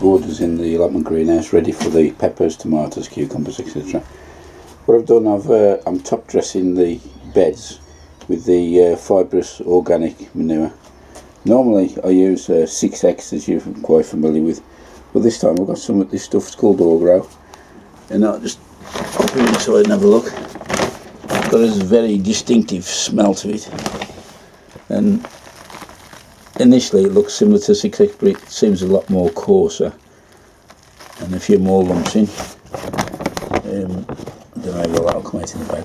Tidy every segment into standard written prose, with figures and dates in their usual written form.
borders in the allotment greenhouse ready for the peppers, tomatoes, cucumbers, etc. What I've done, I'm top dressing the beds with the fibrous organic manure. Normally I use 6X, as you're quite familiar with, but this time I've got some of this stuff. It's called Orgro, and I'll just pop it inside and have a look. It's got a very distinctive smell to it, and initially it looks similar to 6X, but it seems a lot more coarser and a few more lumps in. I don't know, that'll come out in the bag.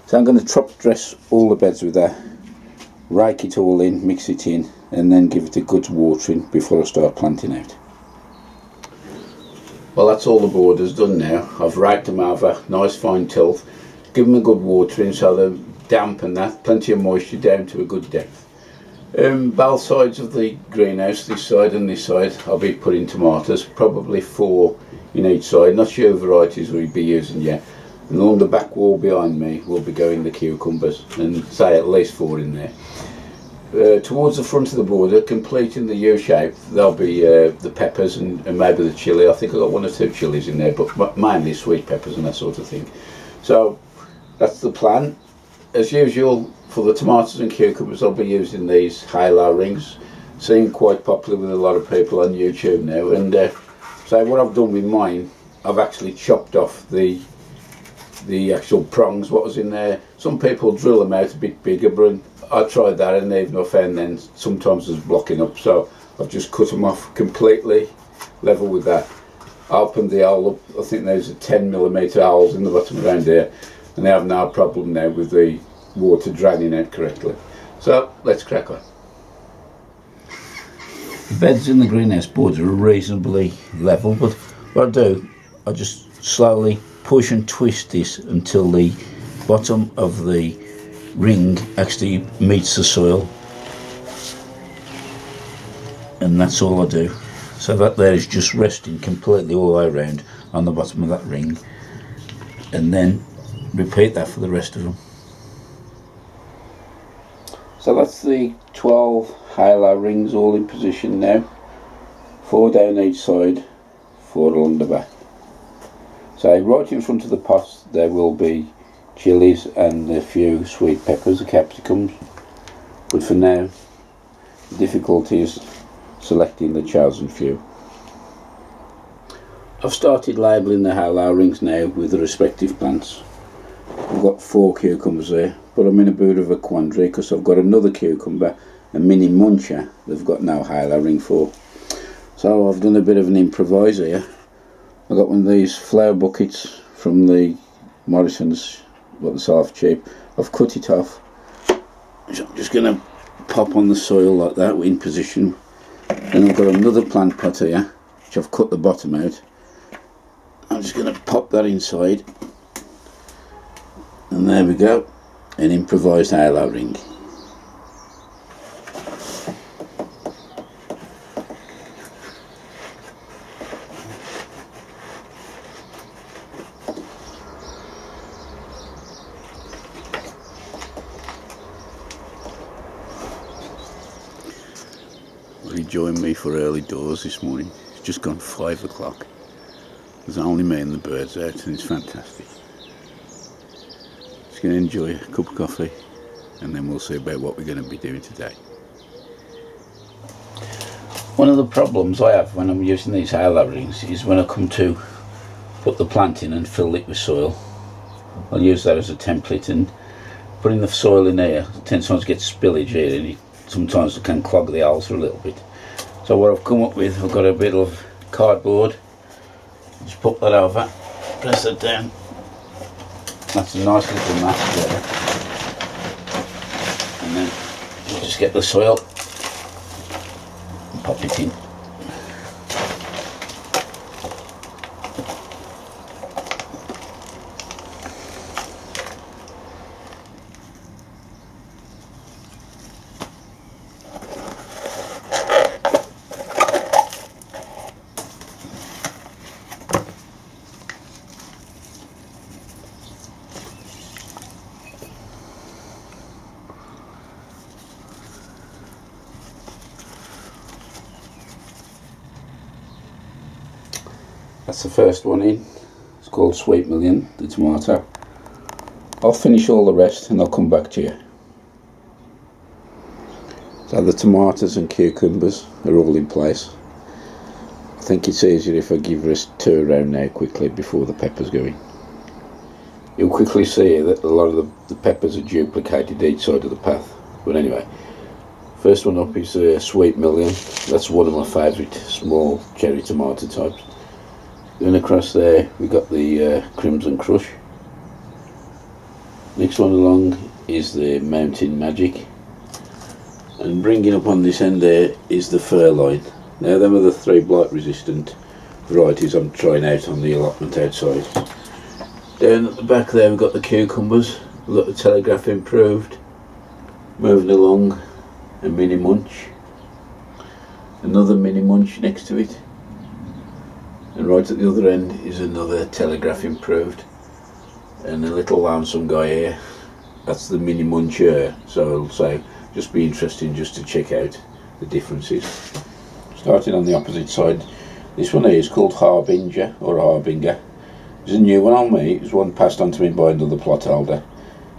So I'm going to top dress all the beds with that, rake it all in, mix it in, and then give it a good watering before I start planting out. Well, that's all the borders done now. I've raked them over, nice fine tilth, give them a good watering so they're damp and that, plenty of moisture down to a good depth. Both sides of the greenhouse, this side and this side, I'll be putting tomatoes, probably 4 in each side, not sure varieties we'll be using yet. And along the back wall behind me will be going the cucumbers, and say at least 4 in there. Towards the front of the border, completing the U shape, there'll be the peppers and maybe the chilli. I think I've got 1 or 2 chilies in there, but mainly sweet peppers and that sort of thing. So that's the plan. As usual, for the tomatoes and cucumbers, I'll be using these halo rings. Seem quite popular with a lot of people on YouTube now. And so what I've done with mine, I've actually chopped off the actual prongs, what was in there. Some people drill them out a bit bigger, but I tried that and even I found then sometimes it's blocking up, so I've just cut them off completely level with that. I opened the hole up, I think there's a 10mm holes in the bottom around there, and I have no problem now with the water draining out correctly. So let's crack on. The beds in the greenhouse boards are reasonably level, but what I do, I just slowly push and twist this until the bottom of the ring actually meets the soil, and that's all I do. So that there is just resting completely all the way around on the bottom of that ring, and then repeat that for the rest of them. So that's the 12 halo rings all in position now, 4 down each side, 4 along the back. So right in front of the pots there will be chilies and a few sweet peppers, the capsicums, but for now the difficulty is selecting the chosen few. I've started labelling the halo rings now with the respective plants. I've got 4 cucumbers there, but I'm in a bit of a quandary because I've got another cucumber, a mini muncher, they've got no halo ring for. So I've done a bit of an improvise here. I've got one of these flower buckets from the Morrison's, what they sell off cheap. I've cut it off, so I'm just going to pop on the soil like that in position. Then I've got another plant pot here which I've cut the bottom out. I'm just going to pop that inside, and there we go, an improvised halo ring. He joined me for early doors this morning. It's just gone 5 o'clock. There's only me and the birds out, and it's fantastic. Just going to enjoy a cup of coffee, and then we'll see about what we're going to be doing today. One of the problems I have when I'm using these halo rings is when I come to put the plant in and fill it with soil. I'll use that as a template, and putting the soil in here tends to get spillage here, and sometimes it can clog the holes a little bit. So what I've come up with, I've got a bit of cardboard, just put that over, press it down. That's a nice little mat there. And then you just get the soil and pop it in. That's the first one in. It's called Sweet Million, the tomato. I'll finish all the rest and I'll come back to you. So the tomatoes and cucumbers are all in place. I think it's easier if I give her a stir around now quickly before the peppers go in. You'll quickly see that a lot of the peppers are duplicated each side of the path. But anyway, first one up is Sweet Million. That's one of my favourite small cherry tomato types. Then across there we got the Crimson Crush. Next one along is the Mountain Magic. And bringing up on this end there is the Furline. Now them are the 3 blight resistant varieties I'm trying out on the allotment outside. Down at the back there we've got the cucumbers. We've got the Telegraph Improved. Moving along, a Mini Munch. Another Mini Munch next to it. And right at the other end is another Telegraph Improved. And a little lonesome guy here. That's the Mini Muncher. So I'll say just be interesting just to check out the differences. Starting on the opposite side, this one here is called Harbinger or Harbinger. It's a new one on me. It was one passed on to me by another plot holder.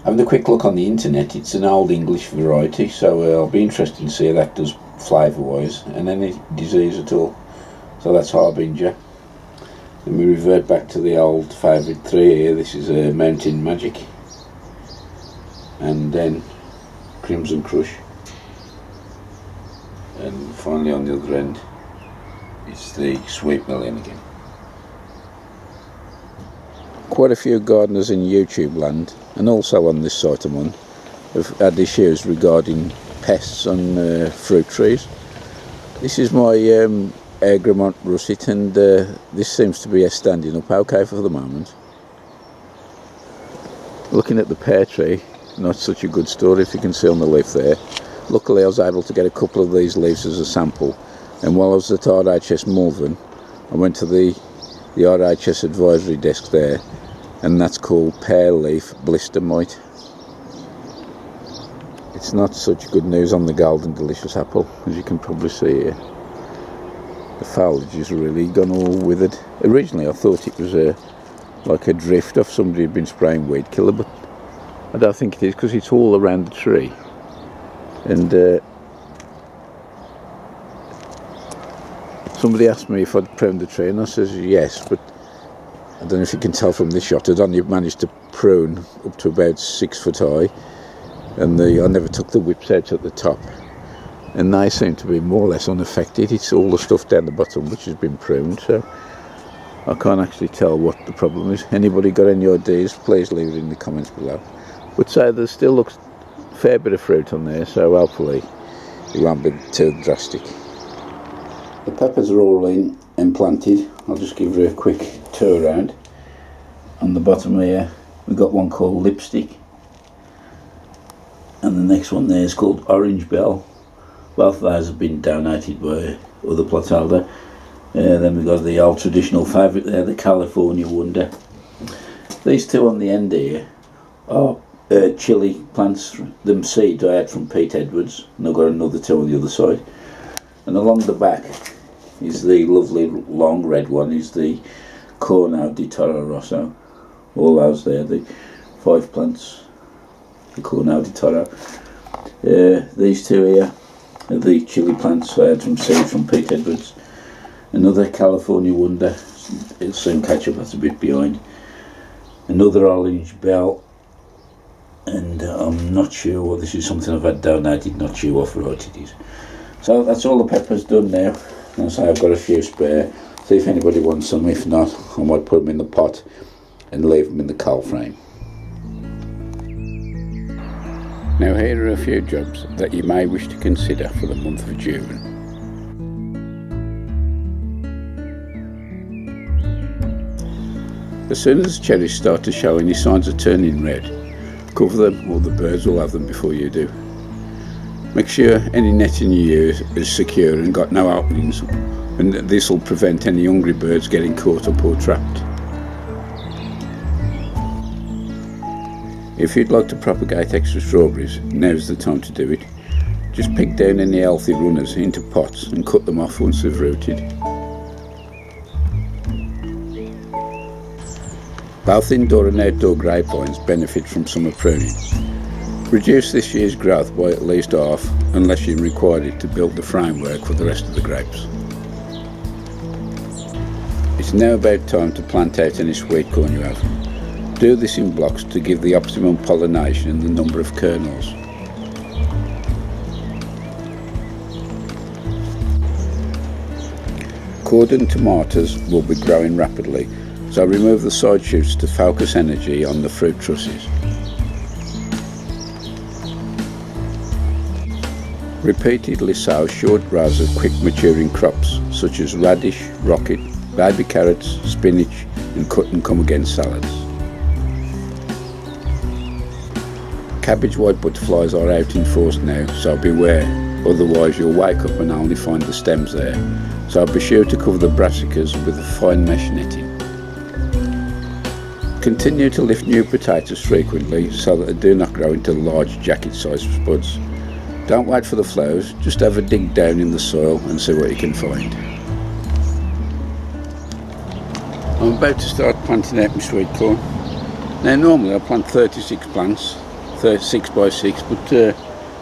Having a quick look on the internet, it's an old English variety, so I'll be interested to see how that does flavour wise and any disease at all. So that's Harbinger. Then we revert back to the old favourite 3 here. This is a Mountain Magic, and then Crimson Crush, and finally on the other end is the Sweet Million again. Quite a few gardeners in YouTube land and also on this site I'm on have had issues regarding pests on fruit trees. This is my Agremont russet, and this seems to be standing up okay for the moment. Looking at the pear tree, not such a good story, if you can see on the leaf there. Luckily I was able to get a couple of these leaves as a sample, and while I was at RHS Malvern I went to the RHS advisory desk there, and that's called pear leaf blister mite. It's not such good news on the golden delicious apple, as you can probably see here. The foliage is really gone all withered. Originally I thought it was like a drift off somebody had been spraying weed killer, but I don't think it is, because it's all around the tree. And somebody asked me if I'd pruned the tree, and I says yes, but I don't know if you can tell from this shot, I'd only managed to prune up to about 6 foot high, and I never took the whips out at the top, and they seem to be more or less unaffected. It's all the stuff down the bottom which has been pruned, so I can't actually tell what the problem is. Anybody got any ideas, please leave it in the comments below. But so there still looks a fair bit of fruit on there, so hopefully it won't be too drastic. The peppers are all in and planted. I'll just give her a quick tour around. On the bottom here we've got one called Lipstick, and the next one there is called Orange Bel. Both of those have been donated by other plot holder. Then we've got the old traditional favourite there, the California Wonder. These two on the end here are chili plants, them seeds I had from Pete Edwards, and I've got another 2 on the other side. And along the back is the lovely long red one, is the Cornel di Toro Rosso. All those there, the 5 plants, the Cornel di Toro. These 2 here are the chili plants I had from seeds from Pete Edwards. Another California Wonder, it'll soon catch up, that's a bit behind. Another Orange Bel, and I'm not sure what this is, something I've had donated, not sure what variety it is. So that's all the peppers done now. And so I've got a few spare, see if anybody wants some. If not, I might put them in the pot and leave them in the coal frame. Now here are a few jobs that you may wish to consider for the month of June. As soon as the cherries start to show any signs of turning red, cover them, or the birds will have them before you do. Make sure any netting you use is secure and got no openings, and this will prevent any hungry birds getting caught up or trapped. If you'd like to propagate extra strawberries, now's the time to do it. Just pick down any healthy runners into pots and cut them off once they've rooted. Both indoor and outdoor grapevines benefit from summer pruning. Reduce this year's growth by at least half unless you require it to build the framework for the rest of the grapes. It's now about time to plant out any sweet corn you have. Do this in blocks to give the optimum pollination and the number of kernels. Cordon tomatoes will be growing rapidly, so remove the side shoots to focus energy on the fruit trusses. Repeatedly sow short rows of quick maturing crops such as radish, rocket, baby carrots, spinach and cut and come again salads. Cabbage white butterflies are out in force now, so beware, otherwise you'll wake up and only find the stems there. So be sure to cover the brassicas with a fine mesh netting. Continue to lift new potatoes frequently so that they do not grow into large jacket-sized spuds. Don't wait for the flowers, just have a dig down in the soil and see what you can find. I'm about to start planting out my sweet corn. Now normally I plant 36 plants, 6 by 6, but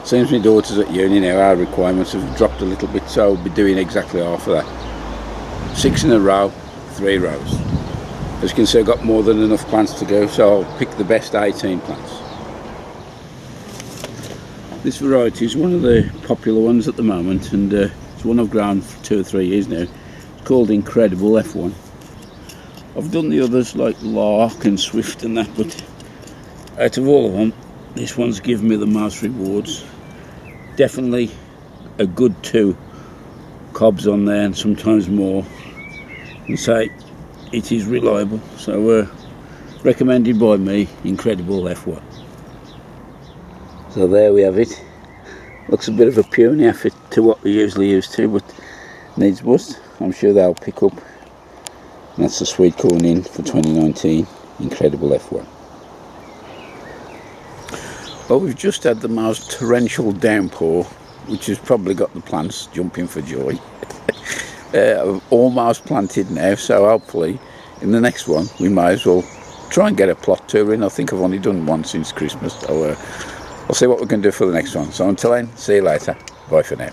seems my daughter's at uni now, our requirements have dropped a little bit, so I'll be doing exactly half of that. 6 in a row, 3 rows. As you can see, I've got more than enough plants to go, so I'll pick the best 18 plants. This variety is one of the popular ones at the moment, and it's one I've grown for 2 or 3 years now. It's called Incredible F1. I've done the others like Lark and Swift and that, but out of all of them, this one's given me the most rewards. Definitely a good 2 cobs on there, and sometimes more. And say it is reliable, so recommended by me, Incredible F1. So there we have it. Looks a bit of a puny effort to what we usually used to, but needs must. I'm sure they'll pick up. And that's the sweet corn in for 2019, Incredible F1. Well, we've just had the most torrential downpour, which has probably got the plants jumping for joy. I've almost planted now, so hopefully in the next one we might as well try and get a plot tour in. I think I've only done one since Christmas, so I'll see what we can do for the next one. So until then, see you later. Bye for now.